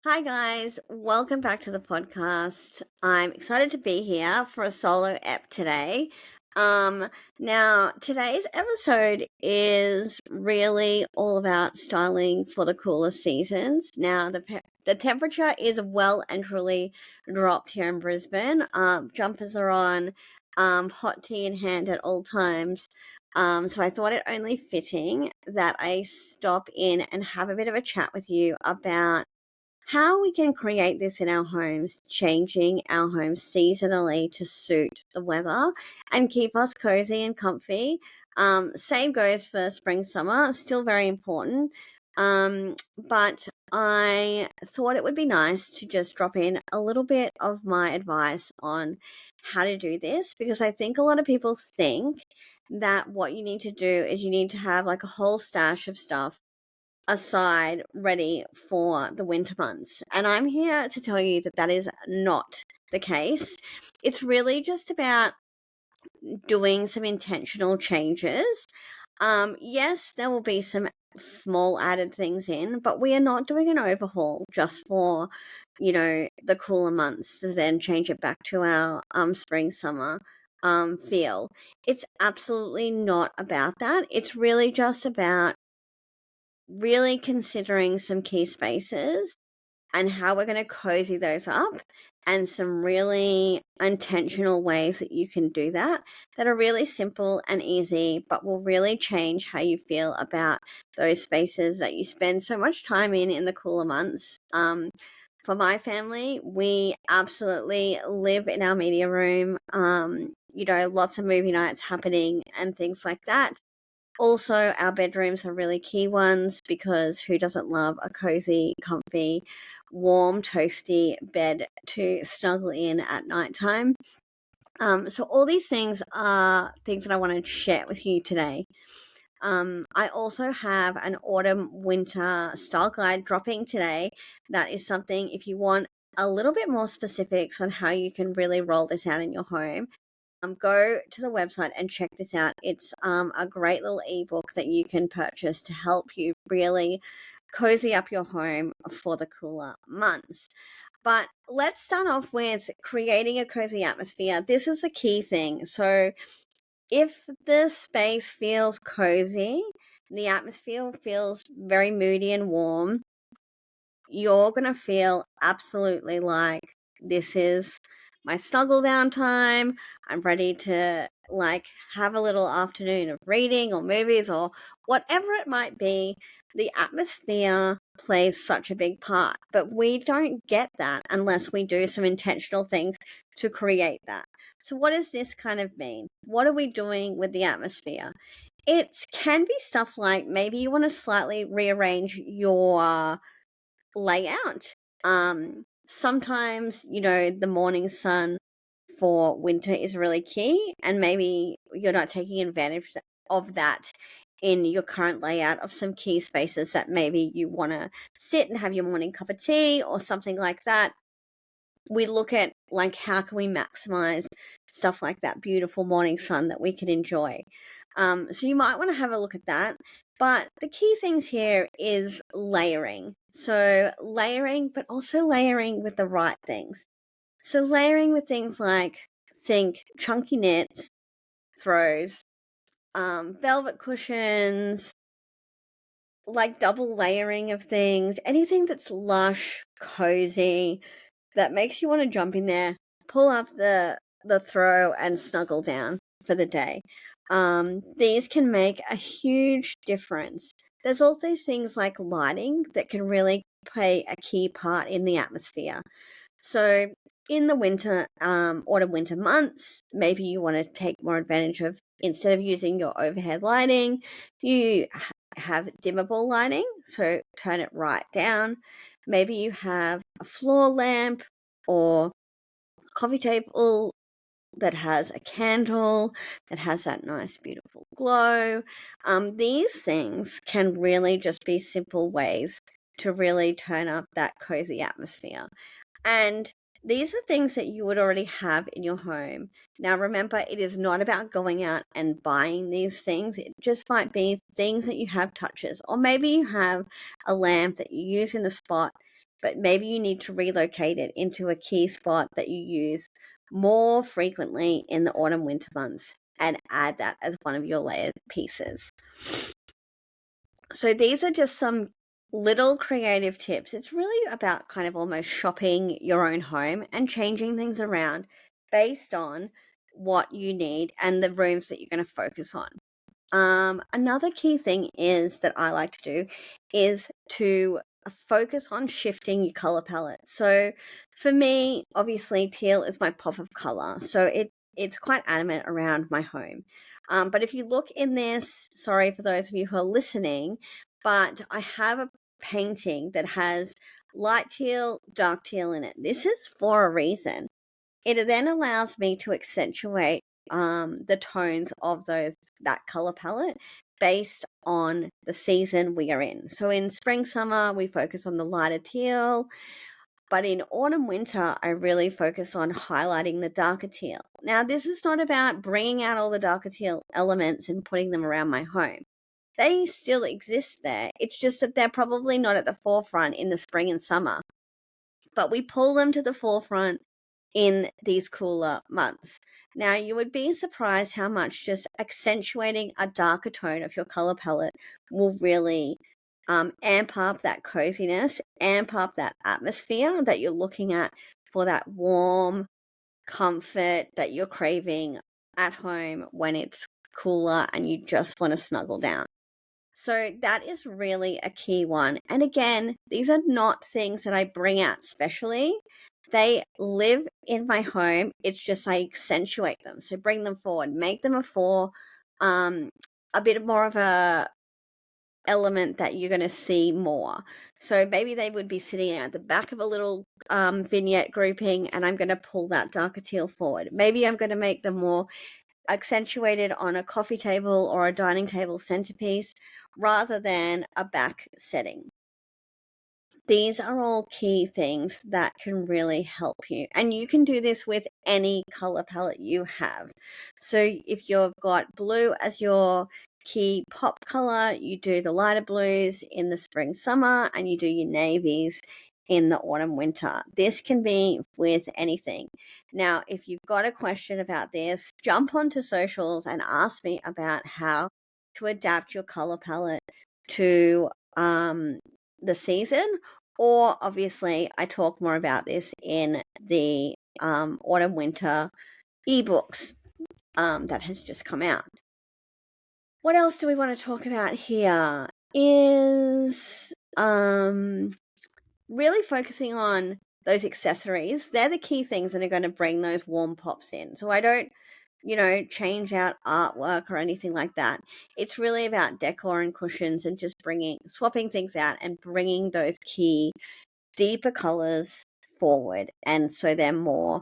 Hi, guys. Welcome back to the podcast. I'm excited to be here for a solo ep today. Now, today's episode is really all about styling for the cooler seasons. Now, the temperature is well and truly dropped here in Brisbane. Jumpers are on, hot tea in hand at all times. So I thought it only fitting that I stop in and have a bit of a chat with you about how we can create this in our homes, changing our homes seasonally to suit the weather and keep us cozy and comfy. Same goes for spring, summer, still very important. But I thought it would be nice to just drop in a little bit of my advice on how to do this because I think a lot of people think that what you need to do is you need to have like a whole stash of stuff aside ready for the winter months. And I'm here to tell you that that is not the case. It's really just about doing some intentional changes. Yes, there will be some small added things in, but we are not doing an overhaul just for, the cooler months to then change it back to our spring summer feel. It's absolutely not about that. It's really just about really considering some key spaces and how we're going to cozy those up and some really intentional ways that you can do that are really simple and easy but will really change how you feel about those spaces that you spend so much time in the cooler months. For my family, we absolutely live in our media room. Lots of movie nights happening and things like that. Also, our bedrooms are really key ones because who doesn't love a cozy, comfy, warm, toasty bed to snuggle in at nighttime? So all these things are things that I want to share with you today. I also have an autumn winter style guide dropping today. That is something if you want a little bit more specifics on how you can really roll this out in your home, go to the website and check this out. It's a great little ebook that you can purchase to help you really cozy up your home for the cooler months. But let's start off with creating a cozy atmosphere. This is the key thing. So, if the space feels cozy, the atmosphere feels very moody and warm, you're going to feel absolutely like this is my snuggle down time. I'm ready to have a little afternoon of reading or movies or whatever it might be. The atmosphere plays such a big part, but we don't get that unless we do some intentional things to create that. So, what does this kind of mean? What are we doing with the atmosphere? It can be stuff like maybe you want to slightly rearrange your layout. Sometimes, the morning sun for winter is really key, and maybe you're not taking advantage of that in your current layout of some key spaces that maybe you want to sit and have your morning cup of tea or something like that. We look at how can we maximize stuff like that beautiful morning sun that we can enjoy. So you might want to have a look at that. But the key things here is layering. So layering, but also layering with the right things. So layering with things like think chunky knits, throws, velvet cushions, like double layering of things, anything that's lush, cozy, that makes you want to jump in there, pull up the throw and snuggle down for the day. These can make a huge difference. There's also things like lighting that can really play a key part in the atmosphere. So in the winter, autumn winter months, maybe you want to take more advantage of, instead of using your overhead lighting, you have dimmable lighting. So turn it right down. Maybe you have a floor lamp or coffee table that has a candle that has that nice, beautiful glow. These things can really just be simple ways to really turn up that cozy atmosphere. And these are things that you would already have in your home. Now, remember, it is not about going out and buying these things. It just might be things that you have touches, or maybe you have a lamp that you use in the spot, but maybe you need to relocate it into a key spot that you use more frequently in the autumn winter months and add that as one of your layered pieces. So these are just some little creative tips. It's really about kind of almost shopping your own home and changing things around based on what you need and the rooms that you're going to focus on. Another key thing is that I like to do is to focus on shifting your color palette. So for me, obviously teal is my pop of color. So it's quite adamant around my home. But if you look in this, sorry for those of you who are listening, but I have a painting that has light teal, dark teal in it. This is for a reason. It then allows me to accentuate the tones of that color palette based on the season we are in. So in spring, summer, we focus on the lighter teal, but in autumn, winter, I really focus on highlighting the darker teal. Now, this is not about bringing out all the darker teal elements and putting them around my home. They still exist there. It's just that they're probably not at the forefront in the spring and summer, but we pull them to the forefront in these cooler months. Now, you would be surprised how much just accentuating a darker tone of your color palette will really amp up that coziness, amp up that atmosphere that you're looking at for that warm comfort that you're craving at home when it's cooler and you just want to snuggle down. So that is really a key one. And again, these are not things that I bring out specially. They live in my home. It's just I accentuate them. So bring them forward, make them a bit more of a element that you're going to see more. So maybe they would be sitting at the back of a little vignette grouping, and I'm going to pull that darker teal forward. Maybe I'm going to make them more accentuated on a coffee table or a dining table centerpiece rather than a back setting. These are all key things that can really help you. And you can do this with any color palette you have. So if you've got blue as your key pop color, you do the lighter blues in the spring, summer, and you do your navies in the autumn, winter. This can be with anything. Now, if you've got a question about this, jump onto socials and ask me about how to adapt your color palette to the season, or obviously I talk more about this in the autumn winter ebooks that has just come out. What else do we want to talk about here is really focusing on those accessories. They're the key things that are going to bring those warm pops in. So I don't change out artwork or anything like that. It's really about decor and cushions and just swapping things out and bringing those key deeper colors forward. And so they're more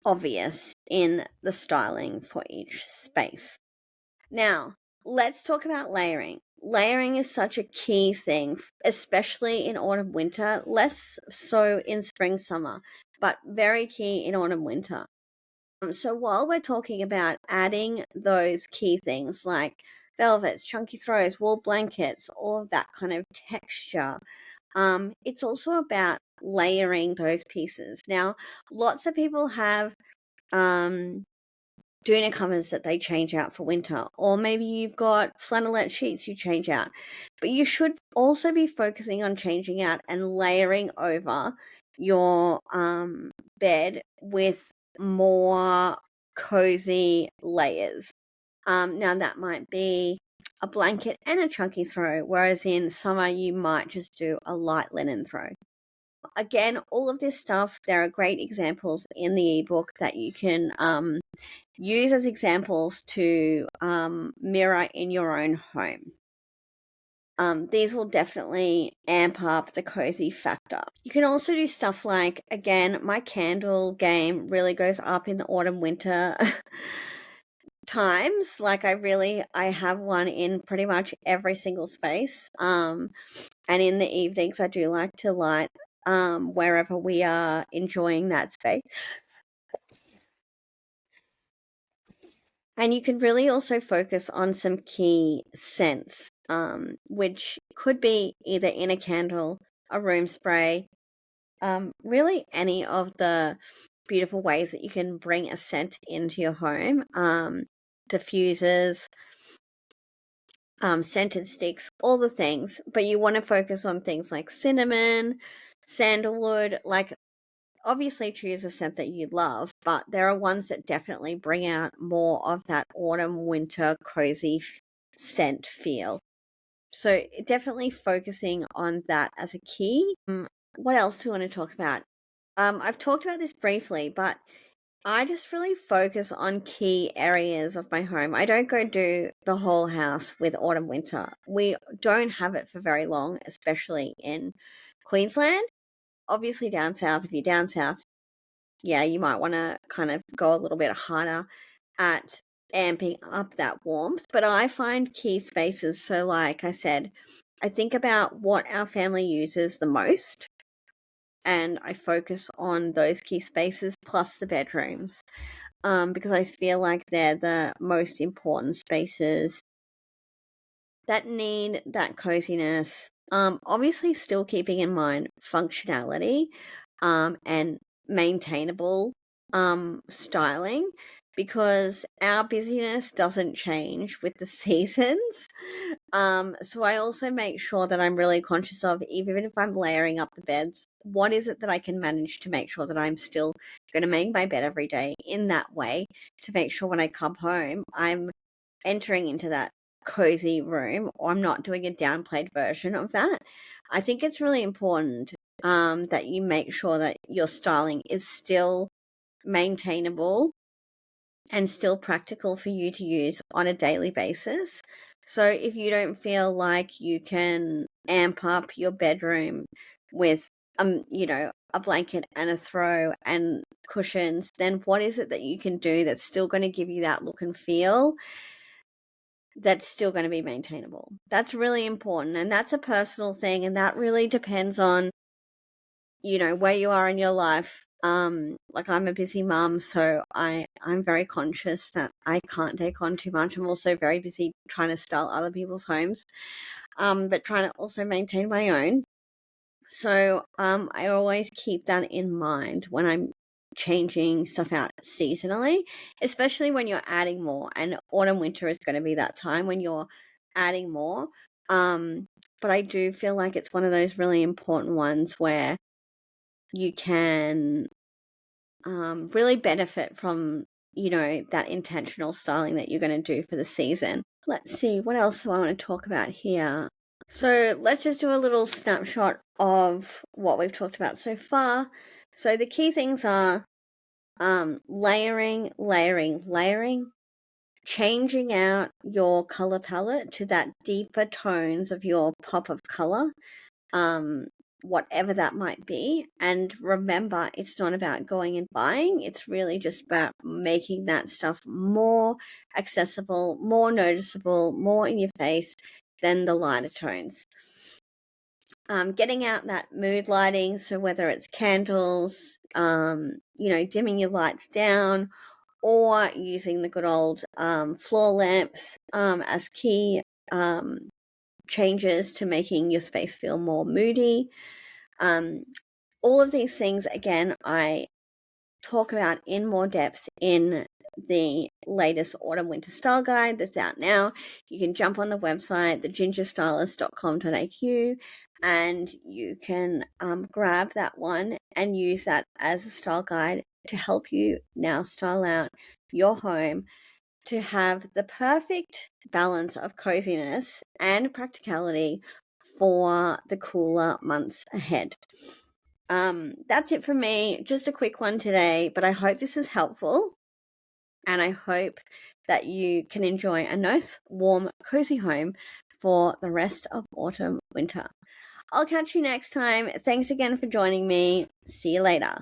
obvious in the styling for each space. Now, let's talk about layering. Layering is such a key thing, especially in autumn, winter, less so in spring, summer, but very key in autumn, winter. So while we're talking about adding those key things like velvets, chunky throws, wool blankets, all of that kind of texture, it's also about layering those pieces. Now, lots of people have doona covers that they change out for winter, or maybe you've got flannelette sheets you change out. But you should also be focusing on changing out and layering over your bed with more cozy layers. Now that might be a blanket and a chunky throw, whereas in summer you might just do a light linen throw. Again, all of this stuff, there are great examples in the ebook that you can use as examples to mirror in your own home. These will definitely amp up the cozy factor. You can also do stuff like, again, my candle game really goes up in the autumn, winter times. Like I have one in pretty much every single space. And in the evenings, I do like to light wherever we are enjoying that space. And you can really also focus on some key scents, which could be either in a candle a room spray, really any of the beautiful ways that you can bring a scent into your home, diffusers, scented sticks, all the things, but you want to focus on things like cinnamon, sandalwood, like obviously choose a scent that you love, but there are ones that definitely bring out more of that autumn, winter, cozy scent feel. So definitely focusing on that as a key. What else do we want to talk about? I've talked about this briefly, but I just really focus on key areas of my home. I don't go do the whole house with autumn winter. We don't have it for very long, especially in Queensland. Obviously down south, if you're down south, yeah, you might want to kind of go a little bit harder at amping up that warmth. But I find key spaces. So, like I said, I think about what our family uses the most, and I focus on those key spaces plus the bedrooms, because I feel like they're the most important spaces that need that coziness. Obviously, still keeping in mind functionality, and maintainable, styling, because our busyness doesn't change with the seasons. So I also make sure that I'm really conscious of, even if I'm layering up the beds, what is it that I can manage to make sure that I'm still going to make my bed every day in that way, to make sure when I come home, I'm entering into that cozy room, or I'm not doing a downplayed version of that. I think it's really important, that you make sure that your styling is still maintainable and still practical for you to use on a daily basis. So if you don't feel like you can amp up your bedroom with, a blanket and a throw and cushions, then what is it that you can do that's still going to give you that look and feel that's still going to be maintainable? That's really important, and that's a personal thing, and that really depends on, where you are in your life. Like, I'm a busy mum, so I'm very conscious that I can't take on too much. I'm also very busy trying to style other people's homes, but trying to also maintain my own. So I always keep that in mind when I'm changing stuff out seasonally, especially when you're adding more. And autumn winter is going to be that time when you're adding more. But I do feel like it's one of those really important ones where you can, really benefit from, that intentional styling that you're going to do for the season. Let's see, what else do I want to talk about here? So let's just do a little snapshot of what we've talked about so far. So the key things are, layering, layering, layering, changing out your color palette to that deeper tones of your pop of color, um, whatever that might be. And remember, it's not about going and buying, it's really just about making that stuff more accessible, more noticeable, more in your face than the lighter tones. Getting out that mood lighting, so whether it's candles, dimming your lights down, or using the good old, floor lamps, as key, changes to making your space feel more moody. All of these things, again, I talk about in more depth in the latest autumn winter style guide that's out now. You can jump on the website, thegingerstylist.com.au, and you can, grab that one and use that as a style guide to help you now style out your home to have the perfect balance of coziness and practicality for the cooler months ahead. That's it from me. Just a quick one today, but I hope this is helpful, and I hope that you can enjoy a nice, warm, cozy home for the rest of autumn, winter. I'll catch you next time. Thanks again for joining me. See you later.